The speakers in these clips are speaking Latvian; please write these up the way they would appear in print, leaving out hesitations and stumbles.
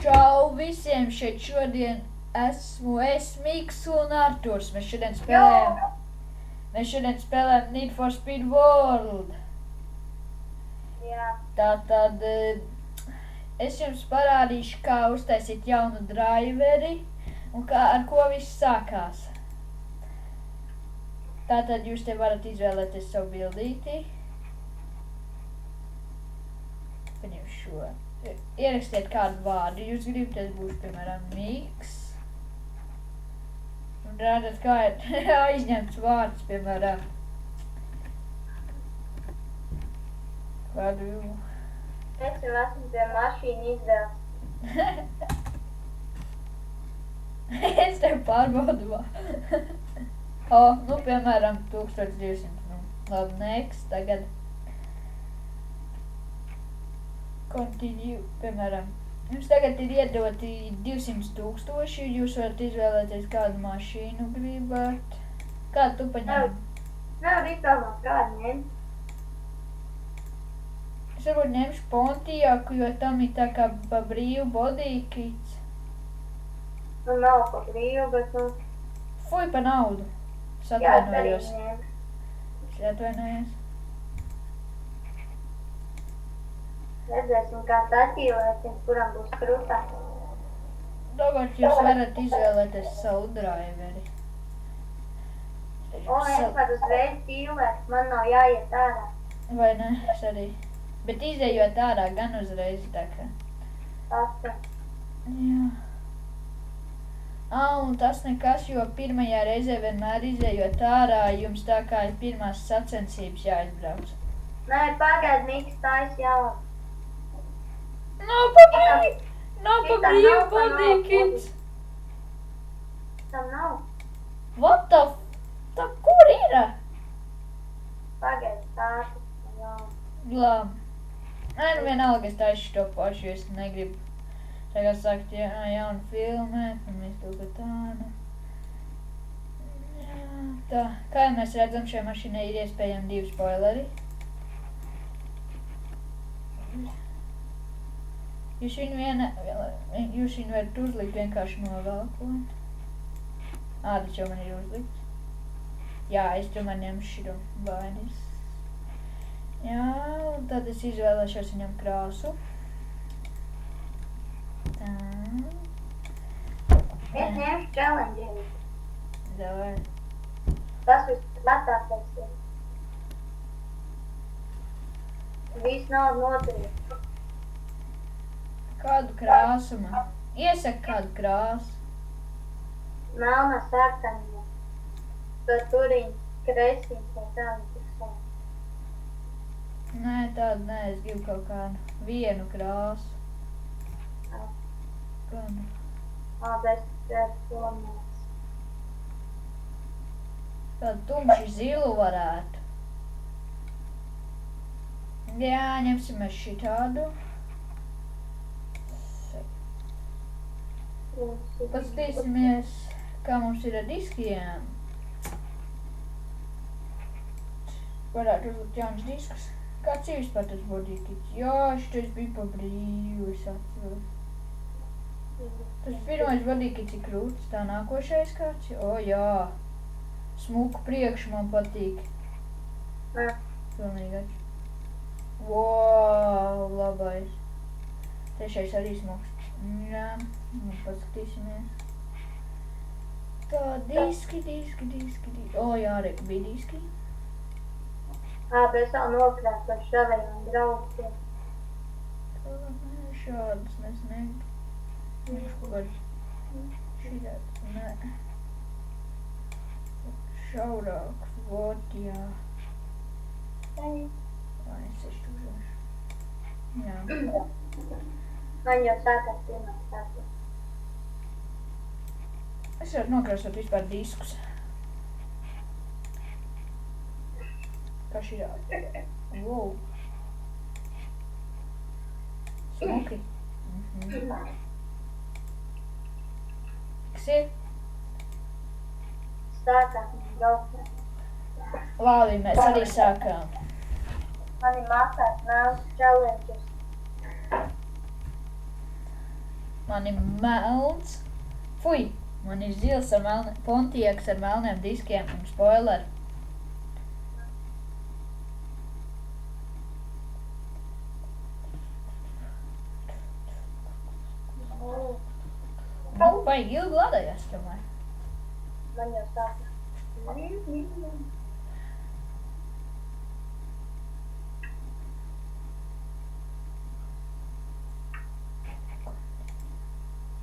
Čau visiem, šeit šodien esmu es, Miks un Arturs. Mēs šodien spēlējam Need for Speed World. Jā. Tātad es jums parādīšu, kā uztaisīt jaunu driveri un ar ko viss sākās. Tātad jūs te varat izvēlēties savu bildīti. Paņem šo. Ierakstiet kādu vārdu, jūs gribat, es būšu, piemēram, Miks. Un redzat, kā ir aizņemts vārds, piemēram. Kādu... Es jau esmu pie mašīnu izvēles. Es tev pārbaudu. Nu, piemēram, 1200. Labi, next, tagad. Continue, piemēram. Jums tagad ir iedoti 200,000, jūs varat izvēlēties kādu mašīnu gribat. Kādu tu paņem? Nav izvēlēt kādu ņemt. Es varbūt ņemšu Pontiaku, jo tam ir tā kā pa brīvu bodykits. Nu nav pa brīvu, bet nu... Fuj, pa naudu. Es atvainojos. Es atvainojos. Redzēsim, kāds attīlēsim, kuram būs krutās. Tagad jūs varat izvēlēties savu driveri. Es varu uzreiz tīlēt, man nav jāiet ārā. Vai ne? Es arī. Bet izējot ārā gan uzreiz tā kā. Tas. Jā. Un tas nekas, jo pirmajā reizē vienmēr izējot ārā, jums tā kā ir pirmās sacensības jāizbrauc. Nē, pagaid, Miks, tā jau. Nav pa brīvu bodykits. Tam nav. What the f... Tā kur ir? Pagaid, tā jau. Glām. Nē, nu vienalga es taišu to pašu, jo es negribu tagad sākt jaunu filmēt, un visu to, ka tā, nu. Jā, tā. Kā mēs redzam, šajā mašīnai ir iespējami 2 spoileri. Jūs viņu varat uzlikt vienkārši novelkot. Tas jau man ir uzlikts. Jā, es tomēr ņemšu šito vainis. Jā, un tad es izvēlēšos viņam krāsu. Tā. Es ņemšu challenge. Davai. Tas visvētākais ir. Viss nav noturīts. Kādu krāsu man? Iesaka kādu krāsu. Melna sarkanība. Tad turiņš, kresiņš vai tādu tiksā. Nē, tādu nē, es gribu kaut kādu vienu krāsu. Kādu? Es domāju. Tādu tumši zilu varētu. Jā, ņemsim mēs šitādu. Paskatīsimies, kā mums ir ar diskiem. Varētu uzlikt jaunas diskus. Kāds ir vispār tas bodykits? Jā, šitais bija pa brīvu, es atceros. Tas pirmais bodykits ir krūts, tā nākošais kāds? Jā. Smuku priekšu man patīk. Pilnīgi atš. Wow, labais. Trešais arī smuks. Jā, nu paskatīsimies. Tā, diski. Jā, arī bija diski. Bet es vēl nokrāt par šavajām draugiem. Nē, šādas mēs Viņš kaut kāds šitāt, nē. Šaurāk, vot, jā. Lai es uzvašu. Jā. Man jau sākās pirmā stāstā. Es varu nokrāsot vispār diskus. Kā šitā. Wow. Smuki. Kas ir? Sākās man braukt. Labi, mēs arī sākām. Mani mācās nav challenges. Man ir melns. Fui! Man ir zils ar Pontiaks ar melniem diskiem un spoileri. Nu, baigi ilgi lādējās, tomēr. Man jau sāka.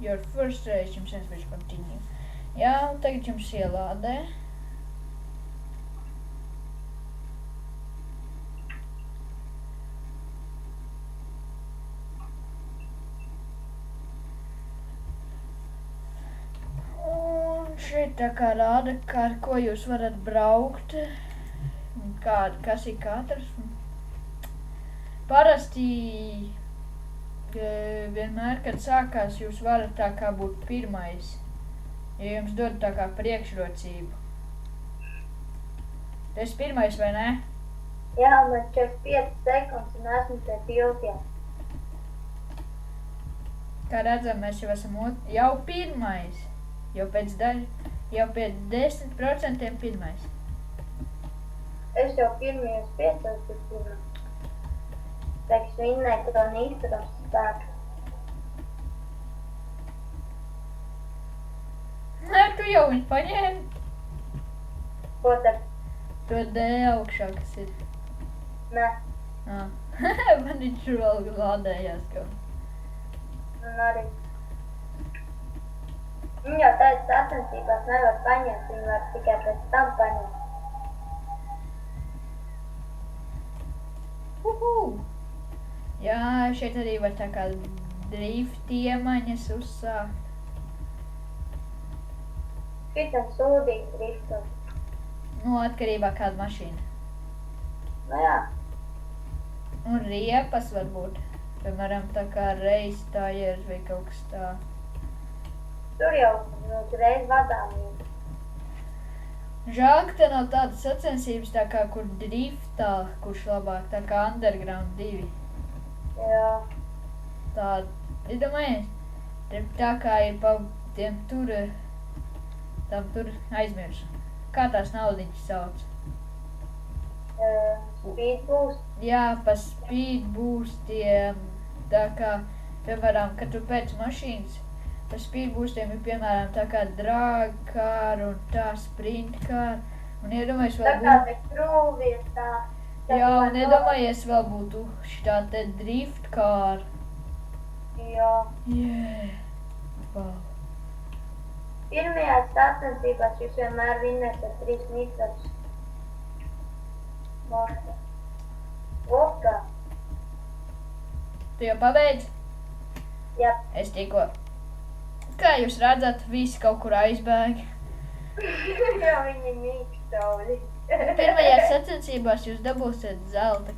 Your first registration will continue. Jā, un tagad jums ielādē. Un šeit tā kā rāda, ar ko jūs varat braukt. Kas ir katrs. Parasti vienmēr, kad sākās, jūs varat tā kā būt pirmais, ja jums dod tā kā priekšrocību. Tu esi pirmais, vai ne? Jā, man 45 sekundes un esmu pie tiltiem. Kā redzam, mēs jau esam jau pirmais, jau pēc 10% pirmais. Es jau pirmajos 5 esmu pirmais. Teiks vinnēt to nīstaros spēku. Nē, tu jau viņu paņēmi. Ko tad? To D augšā, kas ir. Nē. Man viņš vēl lādējās kaut. Un arī. Viņa jau teica, sacensībās nevar paņemt, viņa var tikai pēc tam paņemt. Jā, šeit arī var tā kā drift iemaņas uzsākt. Šitam sūdīt driftot. Nu, atkarībā kāda mašīna. Nu jā. Un riepas varbūt. Piemēram, tā kā race tires vai kaut kas tā. Tur jau uzreiz vadāmība. Žēl, ka te nav tādas sacensības tā kā kur driftā, kurš labāk, tā kā Underground 2. Jā. Tāda, iedomājies, tā kā ir pa tiem tur aizmirsu. Kā tās naudiņas sauc? Speed boost. Jā, pa speed boostiem, tā kā, piemēram, kad tu pēc mašīnas, pa speed boostiem ir, piemēram, tā kā drag car un tā sprint car, un iedomājies vēl Tā kā te krūvies tā. Jā, un iedomājies vēl būtu šitā te drift car. Jā. Yeah. Wow. Pirmajās sacensībās jūs vienmēr vinnēsiet 3 nīstaros. Okā. Tu jau pabeidz? Jā. Es tikko. Kā jūs redzat, visi kaut kur aizbēg. Jā, viņi mīkstauļi. Pirmajās sacensībās jūs dabūsiet zelta,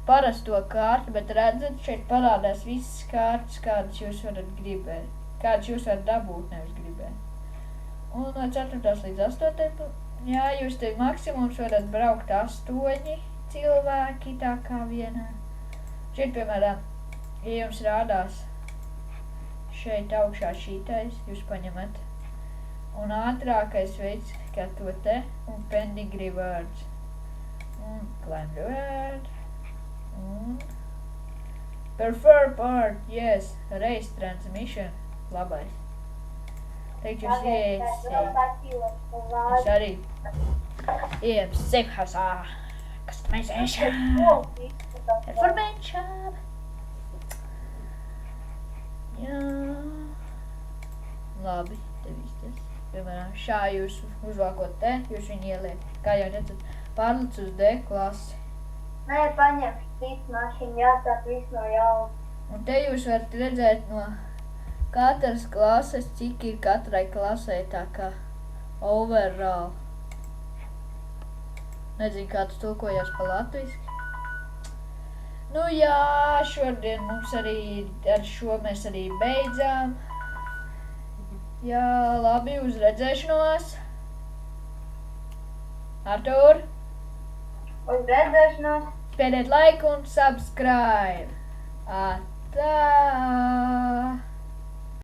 parasto kārtu, bet redzat, šeit parādās visas kārtas, kādas jūs varat gribēt. Kādas jūs varat dabūt, nevis gribēt. Un no 4. līdz 8. Jā, jūs te maksimums varat braukt 8 cilvēki, tā kā vienā. Šeit, piemēram, ja jums rādās šeit augšā šītais, jūs paņemat. Un ātrākais veids, kā to te, un pending rewards. Un climb reward. Un prefer part, yes, race transmission. Labais. Teikt jūs es arī ejam safe house. Customization. Information. Jā. Labi, te viss tas. Piemēram, šā jūs uzvākot te, jūs viņu ieliek, kā jau redzat, pārlic uz D klasi. Nē, paņemšu citu mašīnu, jāsāk viss no jauna. Un te jūs varat redzēt no katras klases, cik ir katrai klasē tā kā overall. Nezinu, kā tas tulkojās pa latviski. Nu jā, šodien mums arī, ar šo mēs arī beidzām. Jā, labi, uz redzēšanos. Artur, Uz redzēšanos. spiediet like un subscribe. Atā!